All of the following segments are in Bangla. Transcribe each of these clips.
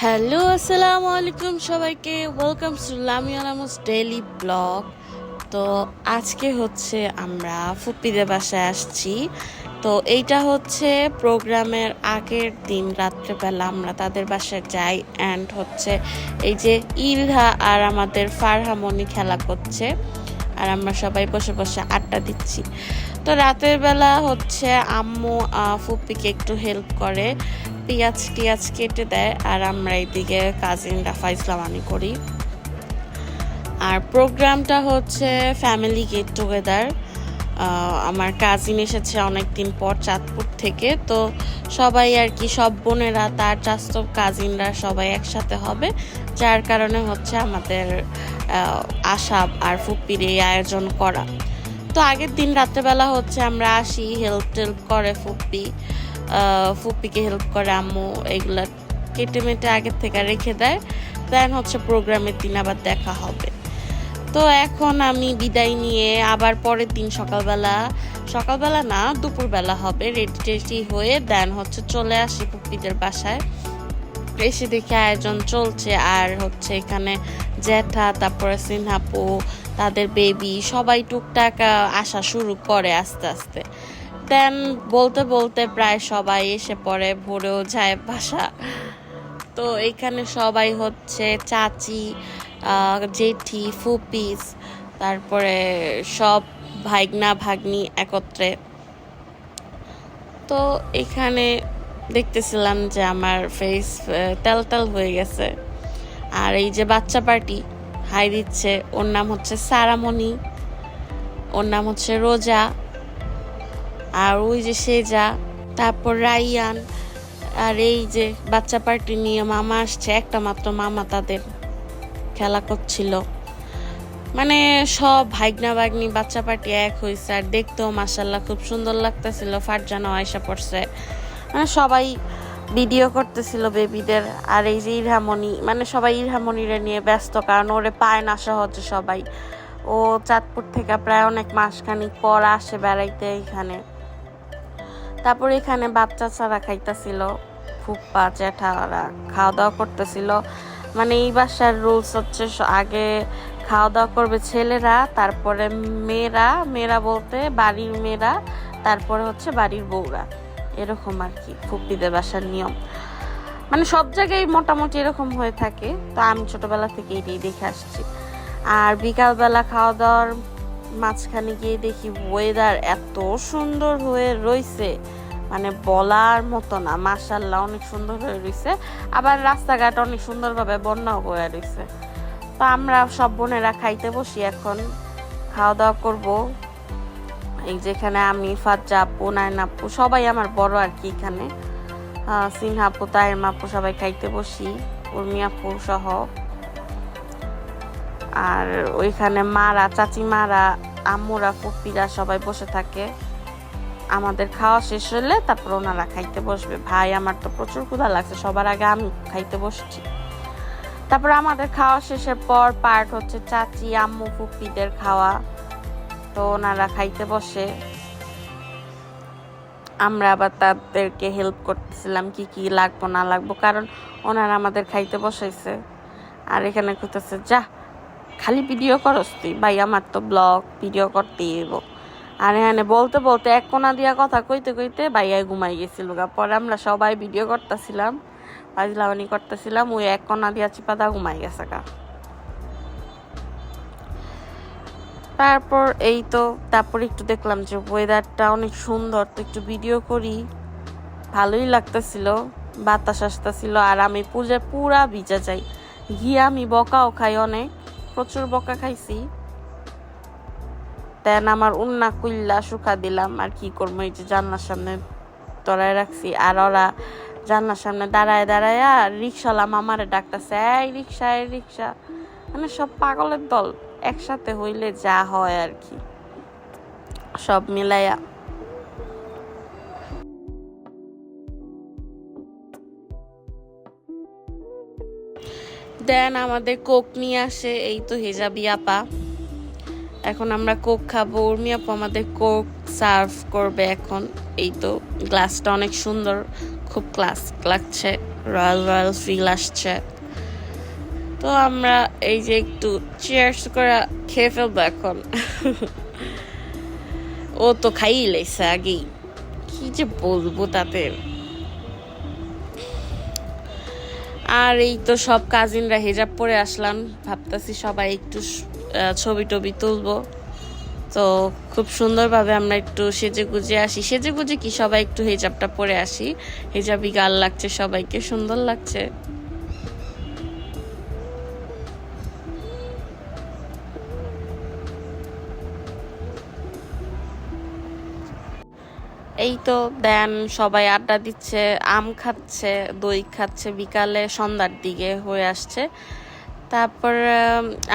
হ্যালো, আসসালামু আলাইকুম সবাইকে। ওয়েলকাম টু লামি আলামস ডেইলি ব্লগ। তো আজকে হচ্ছে আমরা ফুপ্পিদের বাসায় আসছি। তো এইটা হচ্ছে প্রোগ্রামের আগের দিন রাত্রেবেলা আমরা তাদের বাসায় যাই। অ্যান্ড হচ্ছে এই যে ইলহা আর আমাদের ফারহামণি খেলা করছে, আর আমরা সবাই বসে বসে আড্ডা দিচ্ছি। তো রাতের বেলা হচ্ছে আম্মু ফুপ্পিকে একটু হেল্প করে, পেঁয়াজ টিয়াজ কেটে দেয়, আর আমরা এইদিকে কাজিনরা ফাইজলামানি করি। আর প্রোগ্রামটা হচ্ছে ফ্যামিলি গেট টুগেদার। আমার কাজিন এসেছে অনেকদিন পর চাঁদপুর থেকে, তো সবাই আর কি, সব বোনেরা তার চাস্ত কাজিনরা সবাই একসাথে হবে, যার কারণে হচ্ছে আমাদের আশা আর ফুপ্পির এই আয়োজন করা। তো আগের দিন রাত্রেবেলা হচ্ছে আমরা আসি, হেল্প টেল্প করে ফুপ্পিকে হেল্প করে আম্মু, এগুলা কেটে মেটে আগের থেকে রেখে দেয়। দেন হচ্ছে প্রোগ্রামের দিন আবার দেখা হবে। তো এখন আমি বিদায় নিয়ে আবার পরের দিন সকালবেলা না, দুপুরবেলা হবে, রেডি টেডি হয়ে দেন হচ্ছে চলে আসি ফুপ্পিদের বাসায়। এসে দেখে আয়োজন চলছে, আর হচ্ছে এখানে জ্যাঠা, তারপরে সিনহাপু, তাদের বেবি সবাই টুকটাক আসা শুরু করে আস্তে আস্তে। দেন বলতে বলতে প্রায় সবাই এসে পড়ে, ভোরেও যায় বাসা। তো এখানে সবাই হচ্ছে চাচি, জেঠি, ফুপিস, তারপরে সব ভাইগনা ভাগ্নি একত্রে। তো এখানে দেখতেছিলাম যে আমার ফেস তেল হয়ে গেছে। আর এই যে বাচ্চা পার্টি হাই দিচ্ছে, ওর নাম হচ্ছে সারামণি, ওর নাম হচ্ছে রোজা, আর ওই যে সেজা, তারপর রাইয়ান। আর এই যে বাচ্চা পার্টি নিয়ে মামা আসছে, একটা মাত্র মামা, তাদের খেলা করছিল। মানে সব ভাইগনা ভাগ্নি বাচ্চা পার্টি এক হয়েছে, আর দেখতেও মাশাল্লাহ খুব সুন্দর লাগতেছিল। ফারজানা আয়সা পড়ছে, মানে সবাই ভিডিও করতেছিল বেবিদের। আর এই যে ইরহামণি, মানে সবাই ইরহামণিরে নিয়ে ব্যস্ত, কারণ ওরে পায় না সহজে সবাই। ও চাঁদপুর থেকে প্রায় অনেক মাসখানিক পর আসে বেড়াইতে এখানে। তারপর এখানে বাচ্চা ছাড়া খাইতেছিল, ফুপ্পা জ্যাঠারা খাওয়া দাওয়া করতেছিল। মানে এই বাসার রুলস হচ্ছে আগে খাওয়া দাওয়া করবে ছেলেরা, তারপরে মেয়েরা বলতে বাড়ির মেয়েরা, তারপরে হচ্ছে বাড়ির বউরা, এরকম আর কি ফুপ্পিদের বাসার নিয়ম। মানে সব জায়গায় মোটামুটি এরকম হয়ে থাকে। তো আমি ছোটবেলা থেকে এটাই দেখে আসছি। আর বিকালবেলা খাওয়া দাওয়ার মাঝখানে গিয়ে দেখি ওয়েদার এত সুন্দর হয়ে রয়েছে, মানে বলার মতো না, মাশাআল্লাহ অনেক সুন্দর হয়ে রয়েছে। আবার রাস্তাঘাট অনেক সুন্দরভাবে বন্যাও বয়ে রয়েছে। তো আমরা সব বোনেরা খাইতে বসি, এখন খাওয়া দাওয়া করব। এই যেখানে আমি, ফাজ্জা আপু, নায়না আপু, সবাই আমার বড় আর কি, এখানে সিনহা আপু, তাইমা আপু, সবাই খাইতে বসি, উর্মি আপু সহ। আর ওইখানে মারা, চাচি মারা, আম্মুরা, ফুপ্পিরা সবাই বসে থাকে। আমাদের খাওয়া শেষ হলে তারপর ওনারা খাইতে বসবে। ভাই আমার তো প্রচুর ক্ষুধা লাগছে, সবার আগে আমি খাইতে বসছি। তারপর আমাদের খাওয়া শেষের পর পার্ট হচ্ছে চাচি, আম্মু, ফুপ্পিদের খাওয়া। তো ওনারা খাইতে বসে, আমরা আবার তাদেরকে হেল্প করতেছিলাম কি কি লাগবো না লাগবো, কারণ ওনারা আমাদের খাইতে বসাইছে। আর এখানে কইতেছে, যা খালি ভিডিও করস তুই, ভাই আমার তো ব্লগ ভিডিও করতেই হইব। আর এখানে বলতে বলতে এক কোনা দিয়া কথা কইতে কইতে ভাইয়াই ঘুমাই গেছিল গা। পরে আমরা সবাই ভিডিও করতেছিলাম, ফাজলামানি করতেছিলাম, ওই এক কোনা দিয়া চিপাদা ঘুমাই গেছে গা। তারপর এই তো, তারপর একটু দেখলাম যে ওয়েদারটা অনেক সুন্দর, তো একটু ভিডিও করি, ভালোই লাগতেছিল, বাতাস আসতেছিল। আর আমি পূজায় পুরা ভিজা যাই, গিয়ে আমি বকাও খাই, অনেক প্রচুর বকা খাইছি। দেন আমার উন্না কুইল্লা শুকা দিলাম, আর কি করবো, এই যে জানলার সামনে তরায় রাখছি। আর ওরা জানলার সামনে দাঁড়ায় দাঁড়ায় রিক্সাওয়ালা মামারে ডাকতেছে, এই রিক্সা, এই রিক্সা। মানে সব পাগলের দল একসাথে হইলে যা হয় আর কি, সব মিলাইয়া। দেন আমাদের কোক নিয়ে আসে, এই তো হেজাবি আপা। এখন আমরা কোক খাবো, উর্মি আপু আমাদের কোক সার্ভ করবে এখন। এই তো গ্লাসটা অনেক সুন্দর, খুব ক্লাস লাগছে। রয়্যাল রয়্যাল ফিল আসছে। তো আমরা এই যে একটু চিয়ার্স করে খেয়ে ফেলবো এখন। ও তো খাইয়ে লেছে আগেই, কি যে বলবো তাতে। আর এই তো সব কাজিনরা হিজাব পরে আসলাম, ভাবতেছি সবাই একটু ছবি টবি তুলবো। তো খুব সুন্দরভাবে আমরা একটু সেজে গুজে আসি, সেজে গুজে কি সবাই একটু হিজাবটা পরে আসি। হিজাবি গাল লাগছে, সবাইকে সুন্দর লাগছে। এই তো দেন সবাই আড্ডা দিচ্ছে, আম খাচ্ছে, দই খাচ্ছে, বিকালে সন্ধ্যার দিকে হয়ে আসছে। তারপর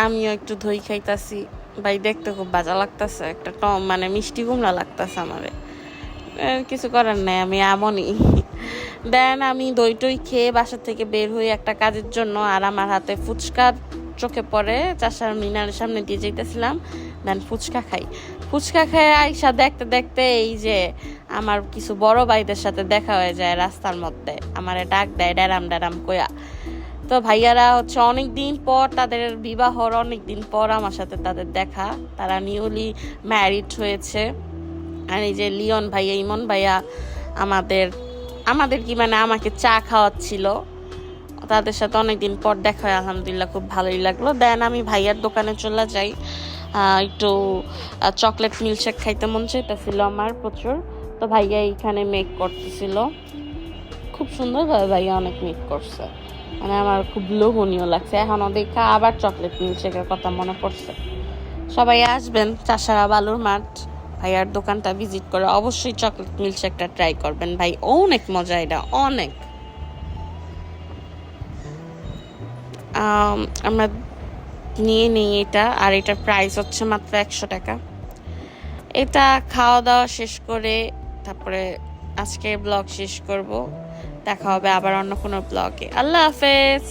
আমিও একটু দই খাইতাছি। ভাই দেখতে খুব বাজা লাগতেছে, একটা মানে মিষ্টি কুমড়া লাগতেছে আমারে। কিছু করার নাই, আমি এমনই। দেন আমি দই টই খেয়ে বাসা থেকে বের হই একটা কাজের জন্য, আর আমার হাতে ফুচকা চোখে পড়ে। চাষার মিনারের সামনে দিয়ে যেতেছিলাম, দেন ফুচকা খাই। ফুচকা খেয়ে আইসা দেখতে দেখতে এই যে আমার কিছু বড় ভাইদের সাথে দেখা হয়ে যায় রাস্তার মধ্যে, আমারে ডাক দেয় ড্যারাম ড্যারাম কয়া। তো ভাইয়ারা হচ্ছে অনেক দিন পর, তাদের বিবাহর অনেক দিন পর আমার সাথে তাদের দেখা। তারা নিউলি ম্যারিড হয়েছে। আর এই যে লিওন ভাইয়া, ইমন ভাইয়া আমাদের আমাদের কি মানে আমাকে চা খাওয়াচ্ছিল। তাদের সাথে অনেকদিন পর দেখা হয়, আলহামদুলিল্লাহ খুব ভালোই লাগলো। দেন আমি ভাইয়ার দোকানে চলে যাই, একটু চকলেট মিল্কশেক খাইতে মন চাইতেছিল আমার প্রচুর। তো ভাইয়া এইখানে মেক করতেছিল, খুব সুন্দরভাবে ভাইয়া অনেক মেক করছে, মানে আমার খুব লোভনীয় লাগছে। এখনও দেখা আবার চকলেট মিল্কশেকের কথা মনে পড়ছে। সবাই আসবেন চাষারা বালুর মাঠ, ভাইয়ার দোকানটা ভিজিট করে অবশ্যই চকলেট মিল্কশেকটা ট্রাই করবেন ভাই, অনেক মজা, এটা অনেক। আমরা নিয়ে নিই এটা, আর এটার প্রাইস হচ্ছে মাত্র 100 টাকা। এটা খাওয়া দাওয়া শেষ করে তারপরে আজকে ব্লগ শেষ করব। দেখা হবে আবার অন্য কোনো ব্লগে। আল্লাহ হাফেজ।